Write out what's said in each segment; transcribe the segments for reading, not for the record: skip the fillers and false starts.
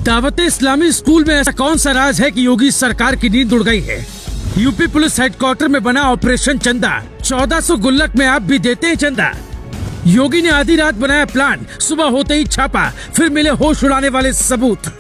दावते इस्लामी school में ऐसा कौन सा राज है कि योगी सरकार की नींद उड़ गई है। यूपी पुलिस हेडक्वार्टर में बना ऑपरेशन चंदा। 1400 गुल्लक में आप भी देते हैं चंदा। योगी ने आधी रात बनाया प्लान, सुबह होते ही छापा, फिर मिले होश उड़ाने वाले सबूत।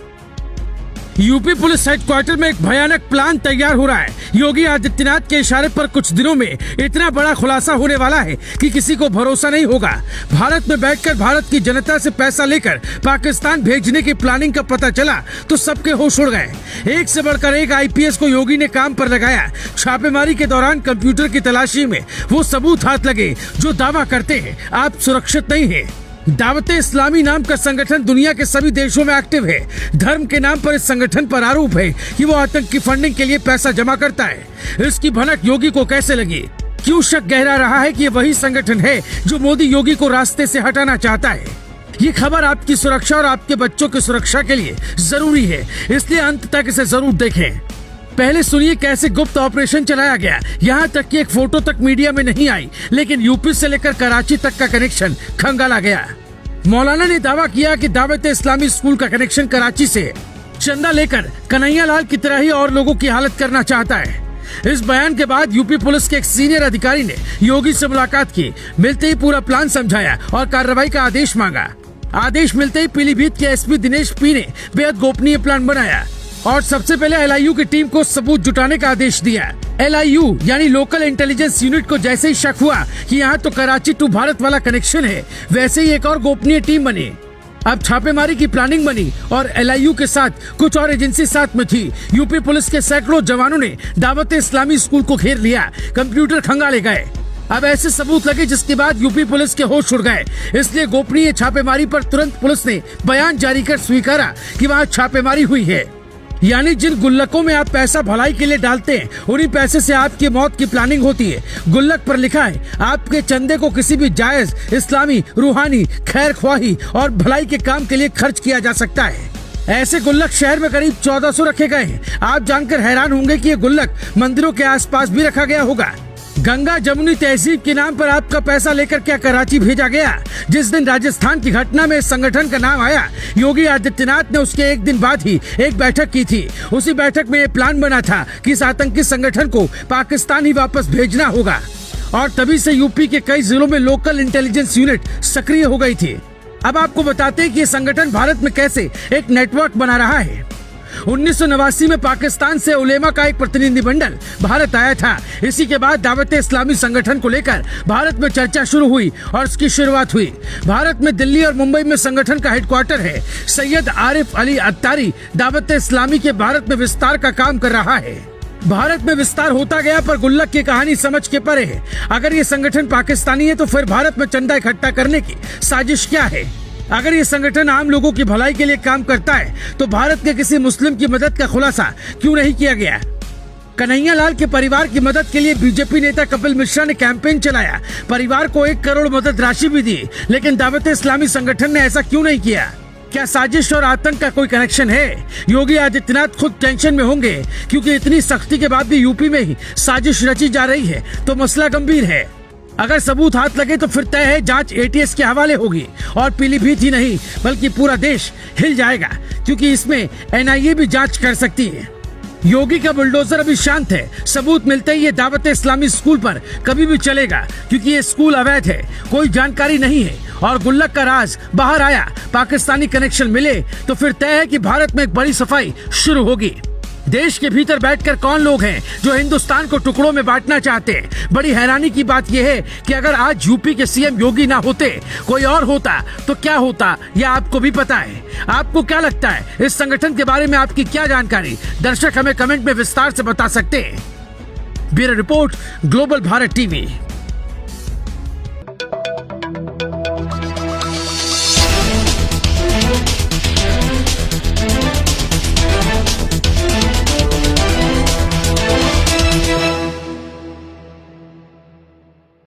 यूपी पुलिस हेडक्वार्टर में एक भयानक प्लान तैयार हो रहा है। योगी आदित्यनाथ के इशारे पर कुछ दिनों में इतना बड़ा खुलासा होने वाला है कि किसी को भरोसा नहीं होगा। भारत में बैठकर भारत की जनता से पैसा लेकर पाकिस्तान भेजने की प्लानिंग का पता चला तो सबके होश उड़ गए। एक से बढ़कर एक आईपीएस को योगी ने काम पर लगाया। छापेमारी के दौरान कंप्यूटर की तलाशी में वो सबूत हाथ लगे जो दावा करते हैं आप सुरक्षित नहीं है। दावते इस्लामी नाम का संगठन दुनिया के सभी देशों में एक्टिव है। धर्म के नाम पर इस संगठन पर आरोप है कि वो आतंक की फंडिंग के लिए पैसा जमा करता है। इसकी भनक योगी को कैसे लगी? क्यों शक गहरा रहा है कि ये वही संगठन है जो मोदी योगी को रास्ते से हटाना चाहता है? ये खबर आपकी सुरक्षा और आपके बच्चों की सुरक्षा के लिए जरूरी है, इसलिए अंत तक इसे जरूर देखें। पहले सुनिए कैसे गुप्त ऑपरेशन चलाया गया। यहाँ तक कि एक फोटो तक मीडिया में नहीं आई, लेकिन यूपी से लेकर कराची तक का कनेक्शन खंगाला गया। मौलाना ने दावा किया कि दावते इस्लामी स्कूल का कनेक्शन कराची से चंदा लेकर कन्हैया लाल की तरह ही और लोगों की हालत करना चाहता है। इस बयान के बाद यूपी पुलिस के एक सीनियर अधिकारी ने योगी से मुलाकात की। मिलते ही पूरा प्लान समझाया और कार्रवाई का आदेश मांगा। आदेश मिलते ही पीलीभीत के एसपी दिनेश पी ने बेहद गोपनीय प्लान बनाया और सबसे पहले एलआईयू की टीम को सबूत जुटाने का आदेश दिया। एलआईयू यानी लोकल इंटेलिजेंस यूनिट को जैसे ही शक हुआ कि यहाँ तो कराची टू भारत वाला कनेक्शन है, वैसे ही एक और गोपनीय टीम बनी। अब छापेमारी की प्लानिंग बनी और एलआईयू के साथ कुछ और एजेंसी साथ में थी। यूपी पुलिस के सैकड़ों जवानों ने दावते इस्लामी स्कूल को घेर लिया। कंप्यूटर खंगाले गए। अब ऐसे सबूत लगे जिसके बाद यूपी पुलिस के होश उड़ गए। इसलिए गोपनीय छापेमारी पर तुरंत पुलिस ने बयान जारी कर स्वीकारा कि वहाँ छापेमारी हुई है। यानी जिन गुल्लकों में आप पैसा भलाई के लिए डालते हैं, उन्हीं पैसे से आपकी मौत की प्लानिंग होती है। गुल्लक पर लिखा है आपके चंदे को किसी भी जायज इस्लामी, रूहानी, खैर ख्वाही और भलाई के काम के लिए खर्च किया जा सकता है। ऐसे गुल्लक शहर में करीब 1400 रखे गए हैं। आप जानकर हैरान होंगे कि ये गुल्लक मंदिरों के आसपास भी रखा गया होगा। गंगा जमुनी तहजीब के नाम पर आपका पैसा लेकर क्या कराची भेजा गया? जिस दिन राजस्थान की घटना में इस संगठन का नाम आया, योगी आदित्यनाथ ने उसके एक दिन बाद ही एक बैठक की थी। उसी बैठक में ये प्लान बना था कि इस आतंकी संगठन को पाकिस्तान ही वापस भेजना होगा और तभी से यूपी के कई जिलों में लोकल इंटेलिजेंस यूनिट सक्रिय हो गई थी। अब आपको बताते हैं कि ये संगठन भारत में कैसे एक नेटवर्क बना रहा है। 1989 में पाकिस्तान से उलेमा का एक प्रतिनिधिमंडल भारत आया था। इसी के बाद दावते इस्लामी संगठन को लेकर भारत में चर्चा शुरू हुई और इसकी शुरुआत हुई। भारत में दिल्ली और मुंबई में संगठन का हेडक्वार्टर है। सैयद आरिफ अली अत्तारी दावते इस्लामी के भारत में विस्तार का काम कर रहा है। भारत में विस्तार होता गया पर गुल्लक की कहानी समझ के परे है। अगर ये संगठन पाकिस्तानी है तो फिर भारत में चंदा इकट्ठा करने की साजिश क्या है? अगर ये संगठन आम लोगों की भलाई के लिए काम करता है तो भारत के किसी मुस्लिम की मदद का खुलासा क्यों नहीं किया गया? कन्हैया लाल के परिवार की मदद के लिए बीजेपी नेता कपिल मिश्रा ने कैंपेन चलाया। परिवार को 1 करोड़ मदद राशि भी दी, लेकिन दावते इस्लामी संगठन ने ऐसा क्यों नहीं किया? क्या साजिश और आतंक का कोई कनेक्शन है? योगी आदित्यनाथ खुद टेंशन में होंगे क्योंकि इतनी सख्ती के बाद भी यूपी में ही साजिश रची जा रही है तो मसला गंभीर है। अगर सबूत हाथ लगे तो फिर तय है जांच एटीएस के हवाले होगी और पीलीभीत ही नहीं बल्कि पूरा देश हिल जाएगा क्योंकि इसमें एनआईए भी जांच कर सकती है। योगी का बुलडोजर अभी शांत है। सबूत मिलते ही ये दावते इस्लामी स्कूल पर कभी भी चलेगा क्योंकि ये स्कूल अवैध है, कोई जानकारी नहीं है और गुल्लक का राज बाहर आया, पाकिस्तानी कनेक्शन मिले तो फिर तय है कि भारत में एक बड़ी सफाई शुरू होगी। देश के भीतर बैठकर कौन लोग हैं जो हिंदुस्तान को टुकड़ों में बांटना चाहते हैं? बड़ी हैरानी की बात यह है कि अगर आज यूपी के सीएम योगी ना होते, कोई और होता तो क्या होता यह आपको भी पता है। आपको क्या लगता है इस संगठन के बारे में? आपकी क्या जानकारी? दर्शक हमें कमेंट में विस्तार से बता सकते हैं। Bureau report, global Bharat TV.